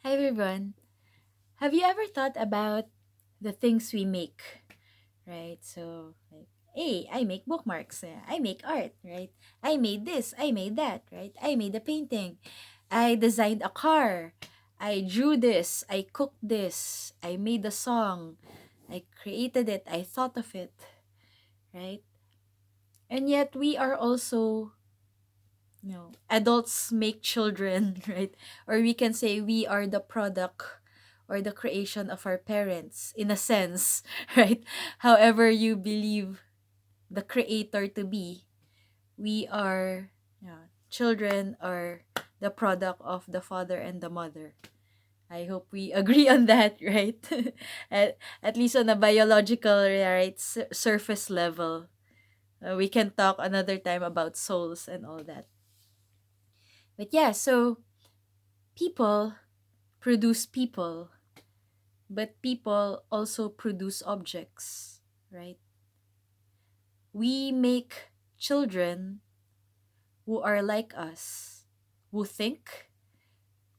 Hi everyone. Have you ever thought about the things we make, right? So, like, hey, I make bookmarks. I make art, right? I made this. I made that, right? I made a painting. I designed a car. I drew this. I cooked this. I made a song. I created it. I thought of it, right? And yet we are also, adults make children, right? Or we can say we are the product or the creation of our parents in a sense, right? However you believe the creator to be, we are, children are the product of the father and the mother. I hope we agree on that, right? At least on a biological, right, surface level. We can talk another time about souls and all that. But yeah, so people produce people, but people also produce objects, right? We make children who are like us, who think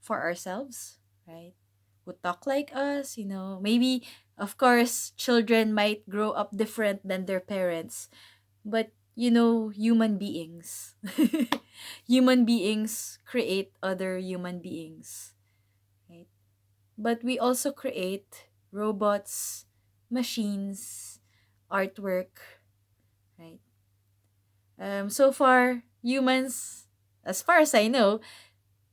for ourselves, right? Who talk like us, maybe, of course, children might grow up different than their parents, but human beings. Human beings create other human beings, right? But we also create robots, machines, artwork, right? So far, as far as I know,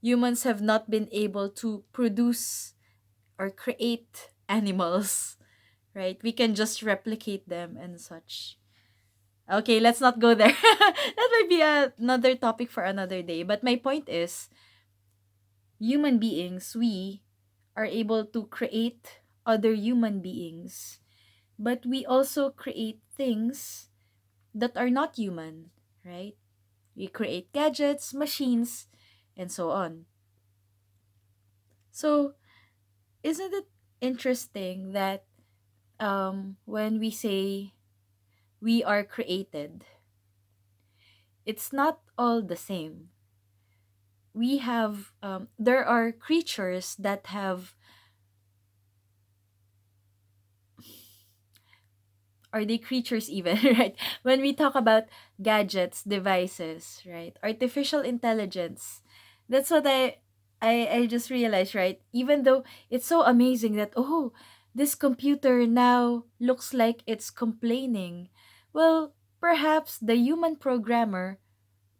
humans have not been able to produce or create animals, right? We can just replicate them and such. Okay, let's not go there. That might be another topic for another day. But my point is, human beings, we are able to create other human beings, but we also create things that are not human, right? We create gadgets, machines, and so on. So, isn't it interesting that when we say we are created, it's not all the same. There are creatures that have, are they creatures even, right? When we talk about gadgets, devices, right? Artificial intelligence. That's what I just realized, right? Even though it's so amazing that, oh, this computer now looks like it's complaining. Well, perhaps the human programmer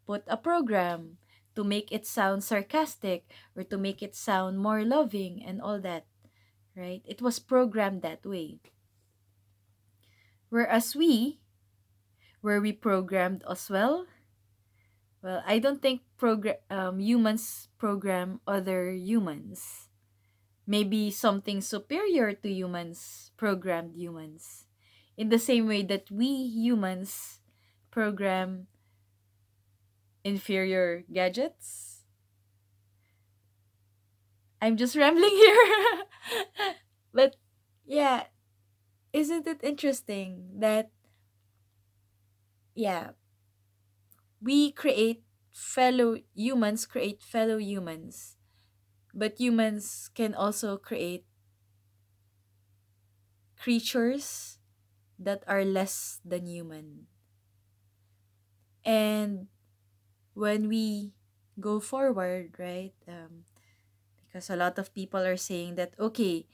put a program to make it sound sarcastic or to make it sound more loving and all that, right? It was programmed that way. Whereas were we programmed as well? Well, I don't think humans program other humans. Maybe something superior to humans programmed humans. In the same way that we humans program inferior gadgets. I'm just rambling here. But yeah, isn't it interesting that, yeah, humans create fellow humans, but humans can also create creatures that are less than human. And when we go forward, right? Because a lot of people are saying that, okay,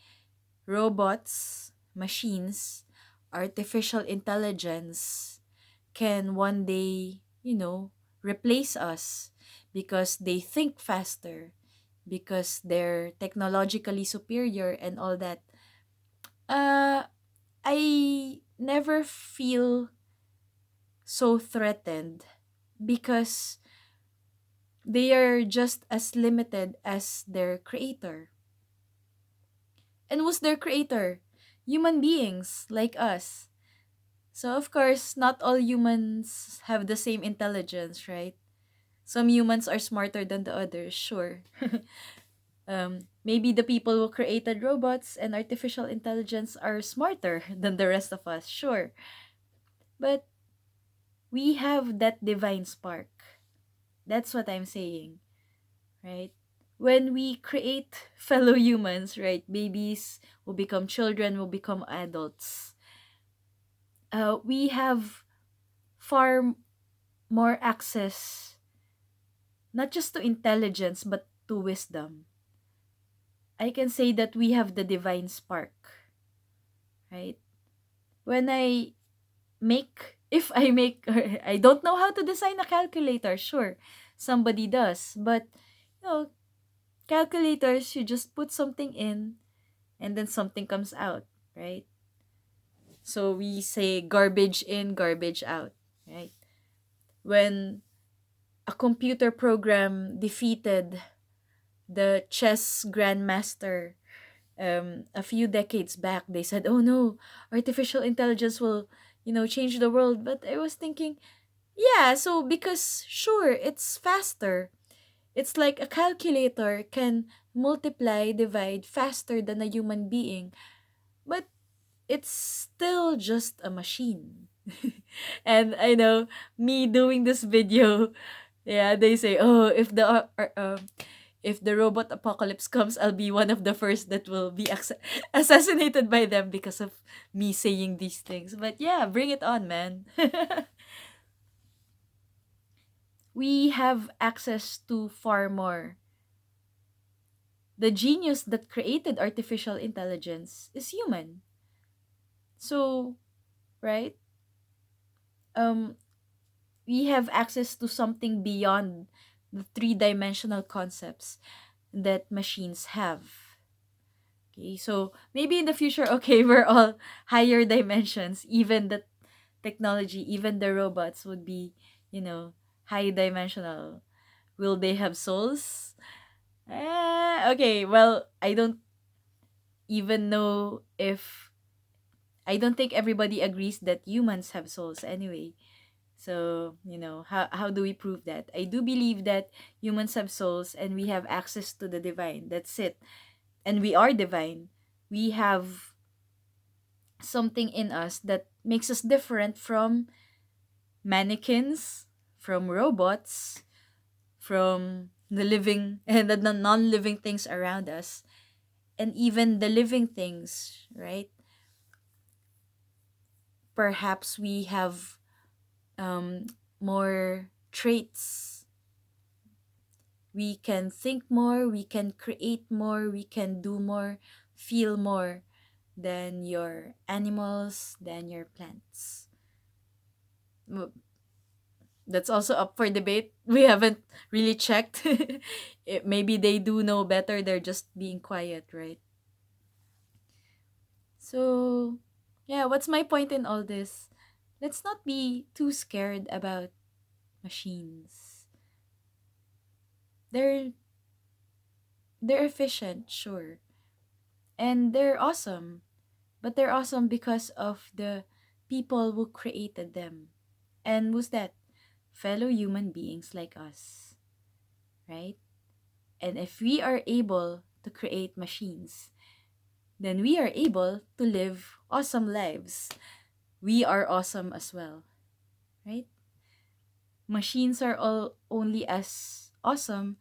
robots, machines, artificial intelligence can one day, replace us because they think faster, because they're technologically superior and all that. Uh, I never feel so threatened because they are just as limited as their creator. And who's their creator? Human beings like us. So, of course, not all humans have the same intelligence, right? Some humans are smarter than the others, sure. Maybe the people who created robots and artificial intelligence are smarter than the rest of us, sure. But we have that divine spark. That's what I'm saying, right? when we create fellow humans, right? Babies will become children, will become adults. We have far more access, not just to intelligence, but to wisdom. I can say that we have the divine spark, right? When I if I make, I don't know how to design a calculator, sure, somebody does, but you know, calculators, you just put something in and then something comes out, right? So we say garbage in, garbage out, right? When a computer program defeated the chess grandmaster a few decades back, they said, "Oh no, artificial intelligence will, change the world." But I was thinking, yeah, so because sure, it's faster. It's like a calculator can multiply, divide faster than a human being, but it's still just a machine. And I know me doing this video, yeah, they say, "Oh, if the robot apocalypse comes, I'll be one of the first that will be assassinated by them because of me saying these things." But yeah, bring it on, man. We have access to far more. The genius that created artificial intelligence is human. So, right? Um we have access to something beyond the three-dimensional concepts that machines have. Okay, so maybe in the future, okay, we're all higher dimensions. Even the technology, even the robots would be, high dimensional. Will they have souls? Okay, well, I don't even know if I don't think everybody agrees that humans have souls anyway. So, how do we prove that? I do believe that humans have souls and we have access to the divine. That's it. And we are divine. We have something in us that makes us different from mannequins, from robots, from the living and the non-living things around us, and even the living things, right? Perhaps we have um, more traits. We can think more, we can create more, we can do more, feel more than your animals, than your plants. W- That's also up for debate. We haven't really checked. Maybe they do know better, they're just being quiet, right? So, yeah, what's my point in all this? Let's not be too scared about machines. They're they're efficient, sure. And they're awesome. But they're awesome because of the people who created them. And who's that? Fellow human beings like us, right? And if we are able to create machines, then we are able to live awesome lives. We are awesome as well, right? Machines are all only as awesome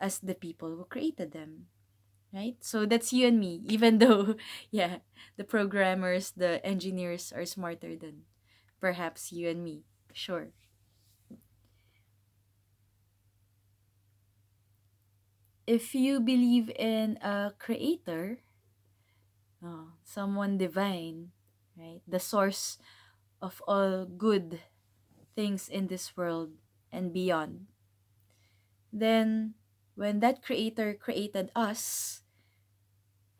as the people who created them, right? So that's you and me, even though, yeah, the programmers, the engineers are smarter than perhaps you and me. Sure. If you believe in a creator, someone divine, right? The source of all good things in this world and beyond, then when that creator created us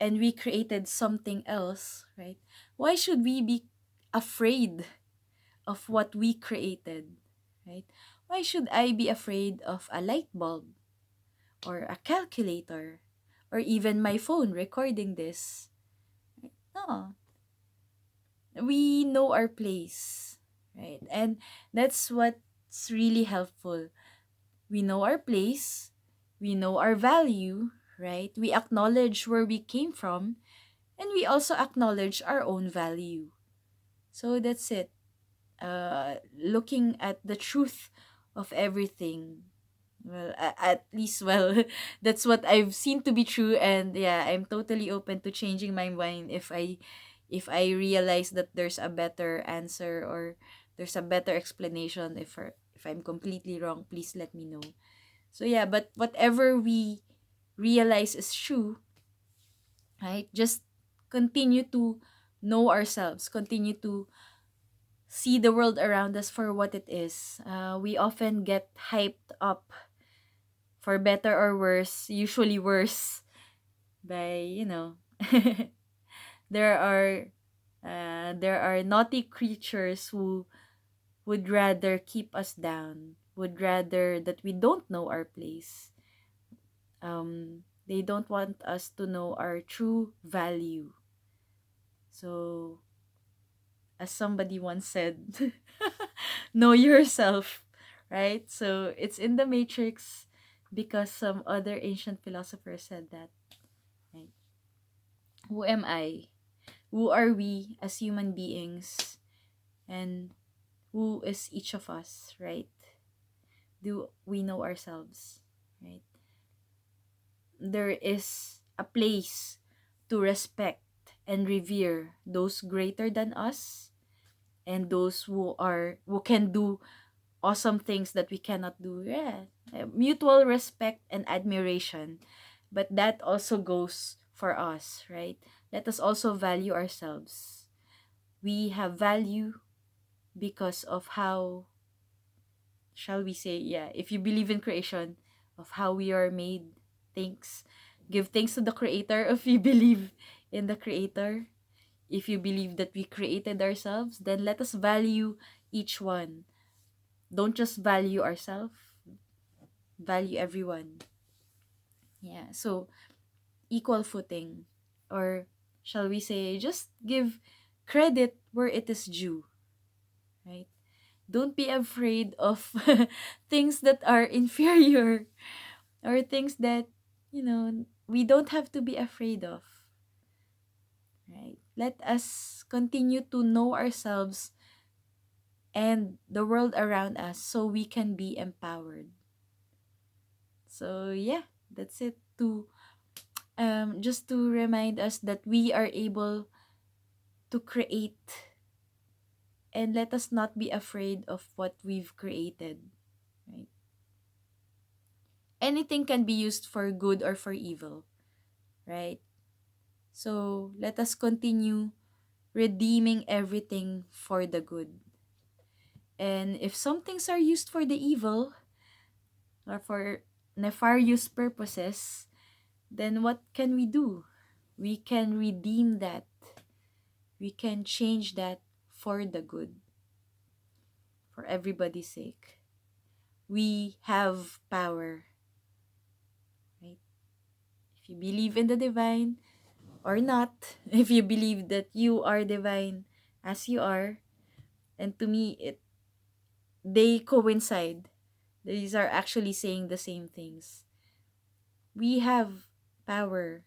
and we created something else, right? Why should we be afraid of what we created, right? Why should I be afraid of a light bulb or a calculator or even my phone recording this? No, we know our place, right? And that's what's really helpful. We know our place, we know our value, right? We acknowledge where we came from, and we also acknowledge our own value. So that's it. Looking at the truth of everything, Well, at least, well, that's what I've seen to be true, and yeah, I'm totally open to changing my mind if I realize that there's a better answer, or there's a better explanation. If I'm completely wrong, please let me know. So yeah, but whatever we realize is true, right? Just continue to know ourselves, continue to see the world around us for what it is. We often get hyped up for better or worse, usually worse, by, there are there are naughty creatures who would rather keep us down, would rather that we don't know our place. They don't want us to know our true value. So, as somebody once said, know yourself, right? So, it's in the Matrix because some other ancient philosopher said that, right? Who am I? Who are we as human beings? And who is each of us, right? Do we know ourselves, right? There is a place to respect and revere those greater than us, and those who can do awesome things that we cannot do. Yeah, mutual respect and admiration, but that also goes for us, right? Let us also value ourselves. We have value because of how, shall we say, yeah, if you believe in creation, of how we are made. Thanks, give thanks to the creator if you believe in the creator. If you believe that we created ourselves, then let us value each one. Don't just value ourselves, value everyone. Yeah, so equal footing, or shall we say, just give credit where it is due, right? Don't be afraid of things that are inferior, or things that, we don't have to be afraid of, right? Let us continue to know ourselves and the world around us so we can be empowered. So yeah, that's it, to just to remind us that we are able to create, and let us not be afraid of what we've created, right? Anything can be used for good or for evil, right? So let us continue redeeming everything for the good. And if some things are used for the evil, or for nefarious purposes, then what can we do? We can redeem that. We can change that for the good, for everybody's sake. We have power, right? If you believe in the divine or not, if you believe that you are divine as you are, and to me, they coincide. These are actually saying the same things. We have power.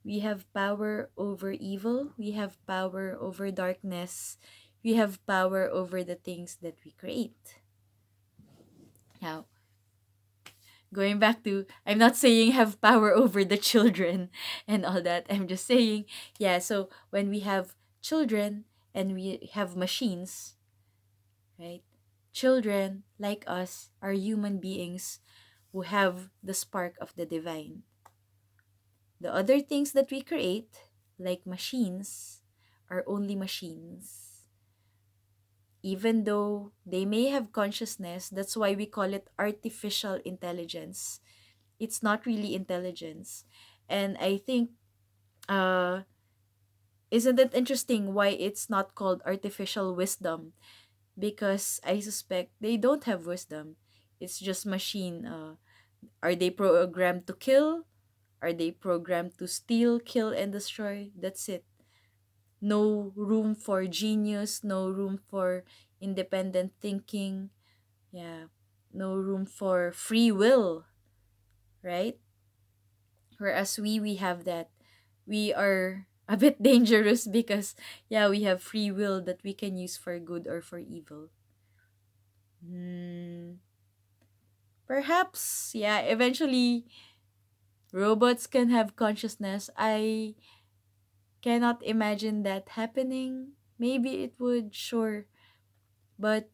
We have power over evil. We have power over darkness. We have power over the things that we create. Now, going back to, I'm not saying have power over the children and all that. I'm just saying, yeah, so when we have children and we have machines, right? Children, like us, are human beings who have the spark of the divine. The other things that we create, like machines, are only machines. Even though they may have consciousness, that's why we call it artificial intelligence. It's not really intelligence. And I think, uh, isn't it interesting why it's not called artificial wisdom? Because I suspect they don't have wisdom. It's just machine. Are they programmed to kill? Are they programmed to steal, kill, and destroy? That's it. No room for genius, no room for independent thinking. Yeah. No room for free will, right? Whereas we have that. We are a bit dangerous because, yeah, we have free will that we can use for good or for evil. Hmm. Perhaps, yeah, eventually robots can have consciousness. I cannot imagine that happening. Maybe it would, sure. But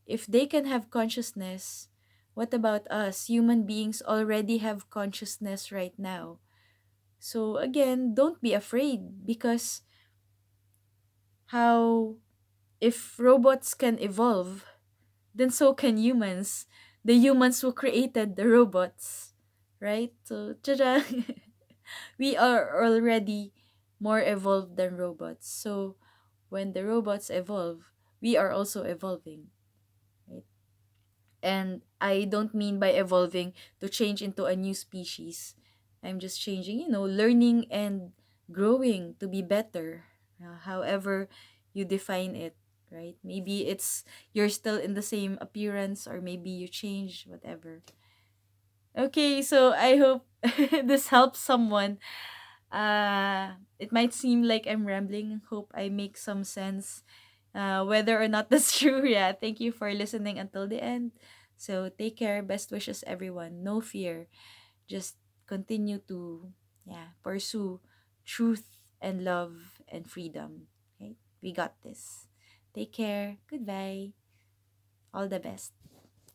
if they can have consciousness, what about us? Human beings already have consciousness right now. So again, don't be afraid, because how if robots can evolve, then so can humans. The humans who created the robots, right? So, tada! We are already more evolved than robots. So, when the robots evolve, we are also evolving, right? And I don't mean by evolving to change into a new species. I'm just changing, learning and growing to be better, however you define it, right? Maybe it's you're still in the same appearance, or maybe you change, whatever. Okay, so I hope this helps someone. It might seem like I'm rambling. Hope I make some sense. Whether or not that's true, yeah. Thank you for listening until the end. So take care. Best wishes, everyone. No fear. Just continue to, yeah, pursue truth and love and freedom. Okay, we got this. Take care. Goodbye. All the best.